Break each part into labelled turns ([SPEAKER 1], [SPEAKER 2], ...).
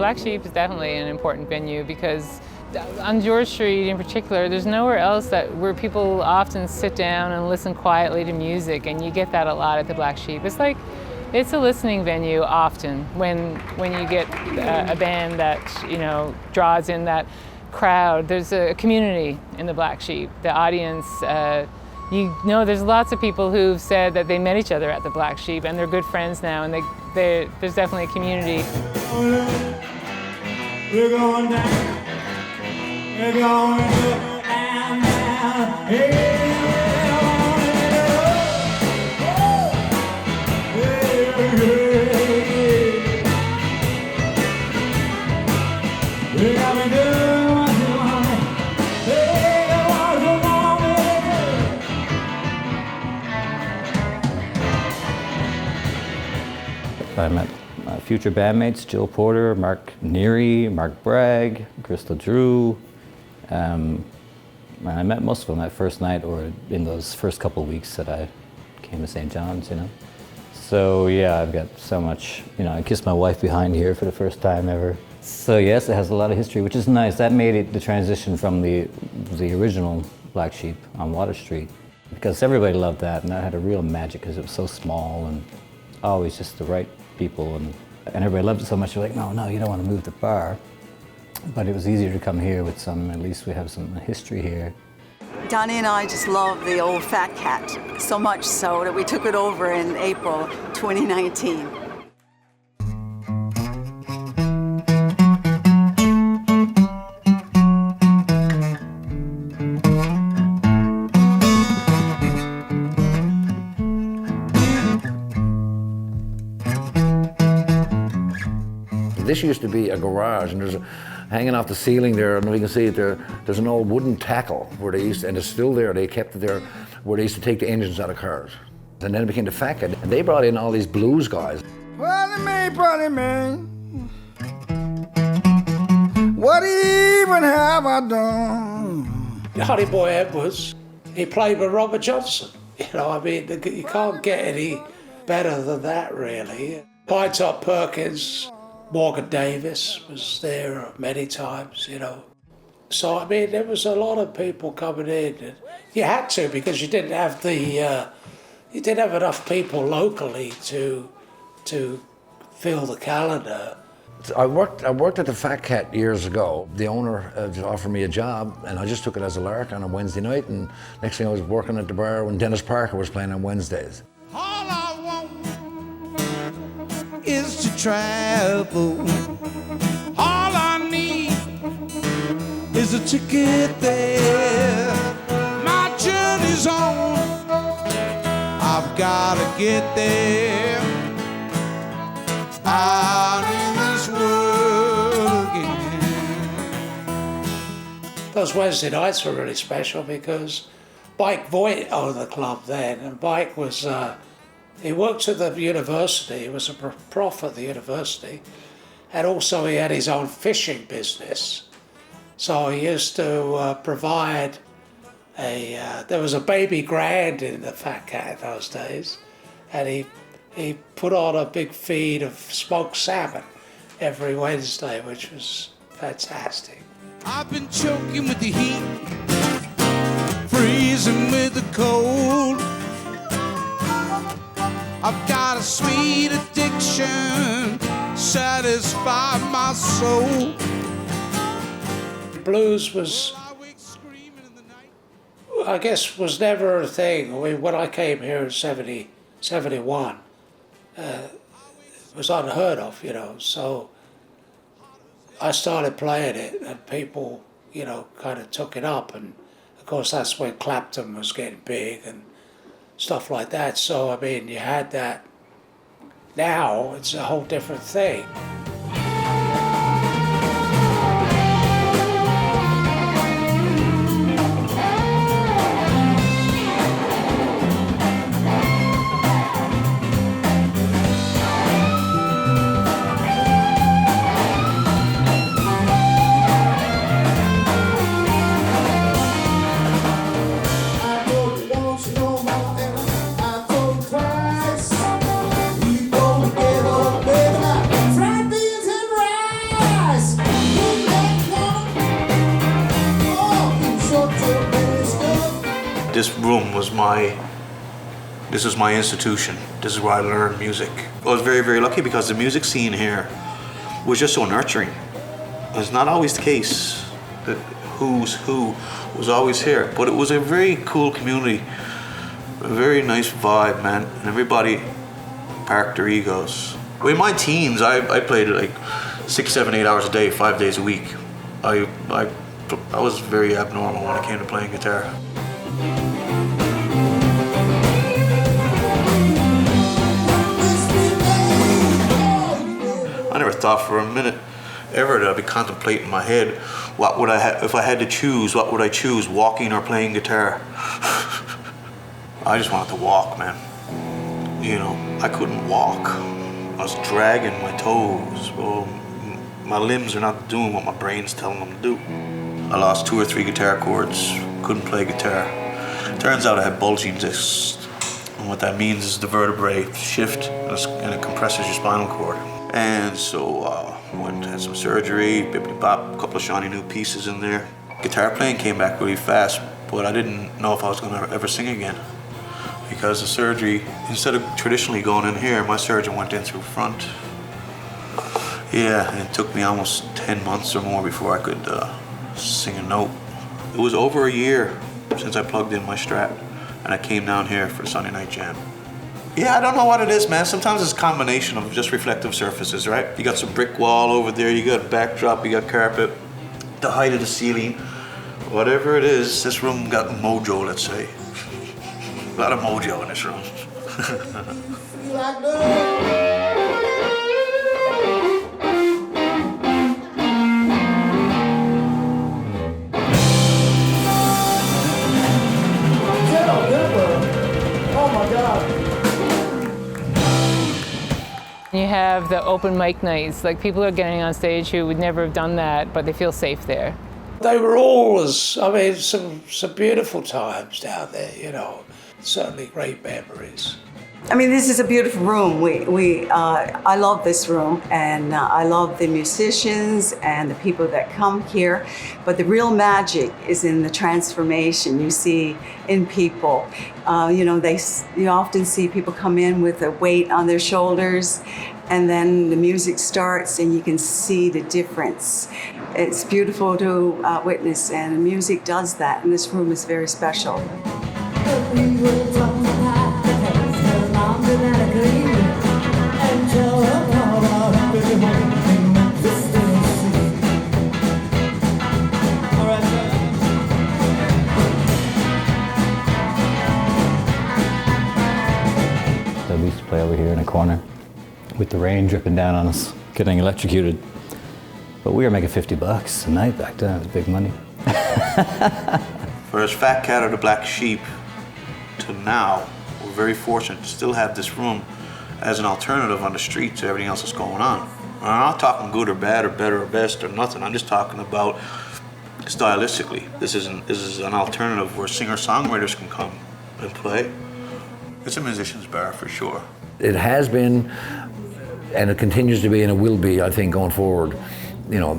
[SPEAKER 1] Black Sheep is definitely an important venue because on George Street in particular, there's nowhere else where people often sit down and listen quietly to music, and you get that a lot at the Black Sheep. It's a listening venue often when you get a band that, you know, draws in that crowd. There's a community in the Black Sheep. The audience, you know, there's lots of people who've said that they met each other at the Black Sheep and they're good friends now, and there's definitely a community.
[SPEAKER 2] We're going down. We're going down, down. Hey.
[SPEAKER 3] I met my future bandmates, Jill Porter, Mark Neary, Mark Bragg, Crystal Drew. And I met most of them that first night or in those first couple of weeks that I came to St. John's, you know. So yeah, I've got so much, you know, I kissed my wife behind here for the first time ever. So yes, it has a lot of history, which is nice. That made it the transition from the original Black Sheep on Water Street, because everybody loved that, and that had a real magic because it was so small and always just the right people, and everybody loved it so much. They're like, no, you don't want to move the bar. But it was easier to come here with at least we have some history here.
[SPEAKER 4] Donnie and I just love the old Fat Cat, so much so that we took it over in April 2019.
[SPEAKER 5] This used to be a garage, and there's hanging off the ceiling there, and we can see it there, there's an old wooden tackle where they used to, and it's still there, they kept it there, where they used to take the engines out of cars. And then it became the Fat Cat, and they brought in all these blues guys.
[SPEAKER 2] Pardon me, what even have I done?
[SPEAKER 6] Honey Boy Edwards, he played with Robert Johnson. You know, I mean, you can't get any better than that, really. Pinetop Perkins, Morgan Davis was there many times, you know. So, I mean, there was a lot of people coming in. And you had to, because you didn't have you didn't have enough people locally to fill the calendar.
[SPEAKER 5] I worked at the Fat Cat years ago. The owner offered me a job, and I just took it as a lark on a Wednesday night, and next thing I was working at the bar when Dennis Parker was playing on Wednesdays.
[SPEAKER 2] All I want is to travel. All I need is a ticket there. My journey's on. I've gotta get there. Out in this world again.
[SPEAKER 6] Those Wednesday nights were really special because Mike Voigt owned the club then, and Mike was, he worked at the university, he was a prof at the university, and also he had his own fishing business. So he used to provide there was a baby grand in the Fat Cat in those days, and he put on a big feed of smoked salmon every Wednesday, which was fantastic.
[SPEAKER 2] I've been choking with the heat, freezing with the cold. I've got a sweet addiction, satisfy my soul.
[SPEAKER 6] Blues was, I guess, was never a thing. When I came here in 71, it was unheard of, you know, so I started playing it and people, you know, kind of took it up, and of course that's when Clapton was getting big and stuff like that, so I mean you had that. Now it's a whole different thing.
[SPEAKER 2] Right
[SPEAKER 7] this room was this is my institution. This is where I learned music. I was very, very lucky because the music scene here was just so nurturing. It's not always the case that who's who was always here, but it was a very cool community, a very nice vibe, man, and everybody parked their egos. In my teens, I played like 6, 7, 8 hours a day, 5 days a week. I was very abnormal when it came to playing guitar. I never thought for a minute ever that I'd be contemplating in my head, what would I have, if I had to choose, what would I choose, walking or playing guitar? I just wanted to walk, man. You know, I couldn't walk. I was dragging my toes. Well, my limbs are not doing what my brain's telling them to do. I lost 2 or 3 guitar chords, couldn't play guitar. Turns out I had bulging discs. And what that means is the vertebrae shift and it compresses your spinal cord. And so I went and had some surgery, bippity-bop, a couple of shiny new pieces in there. Guitar playing came back really fast, but I didn't know if I was gonna ever sing again. Because the surgery, instead of traditionally going in here, my surgeon went in through front. Yeah, and it took me almost 10 months or more before I could sing a note. It was over a year since I plugged in my Strat, and I came down here for the Sunday night jam. Yeah, I don't know what it is, man. Sometimes it's a combination of just reflective surfaces, right? You got some brick wall over there, you got backdrop, you got carpet, the height of the ceiling. Whatever it is, this room got mojo, let's say. A lot of mojo in this room.
[SPEAKER 1] You have the open mic nights, like people are getting on stage who would never have done that, but they feel safe there.
[SPEAKER 6] They were always, I mean, some beautiful times down there, you know. Certainly great memories.
[SPEAKER 4] I mean, this is a beautiful room. I love this room, and I love the musicians and the people that come here. But the real magic is in the transformation you see in people. You know, you often see people come in with a weight on their shoulders, and then the music starts, and you can see the difference. It's beautiful to witness, and the music does that, and this room is very special.
[SPEAKER 3] So we used to play over here in a corner with the rain dripping down on us, getting electrocuted. But we were making $50 a night back then. It was big money.
[SPEAKER 7] For as Fat Cat or the Black Sheep to now, we're very fortunate to still have this room as an alternative on the street to everything else that's going on. I'm not talking good or bad or better or best or nothing. I'm just talking about stylistically. This is an alternative where singer-songwriters can come and play. It's a musician's bar for sure.
[SPEAKER 5] It has been, and it continues to be, and it will be, I think, going forward, you know,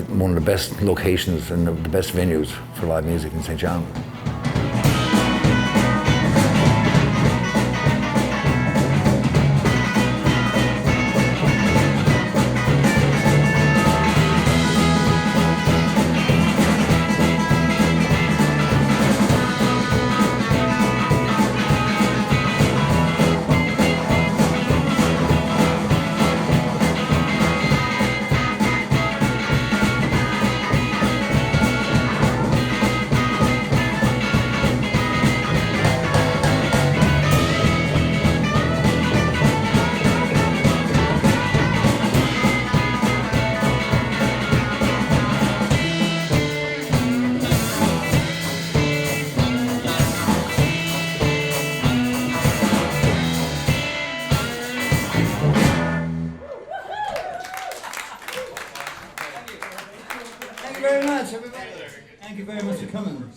[SPEAKER 5] one of the best locations and the best venues for live music in St. John.
[SPEAKER 8] Thank you very much, everybody. Thank you very much for coming.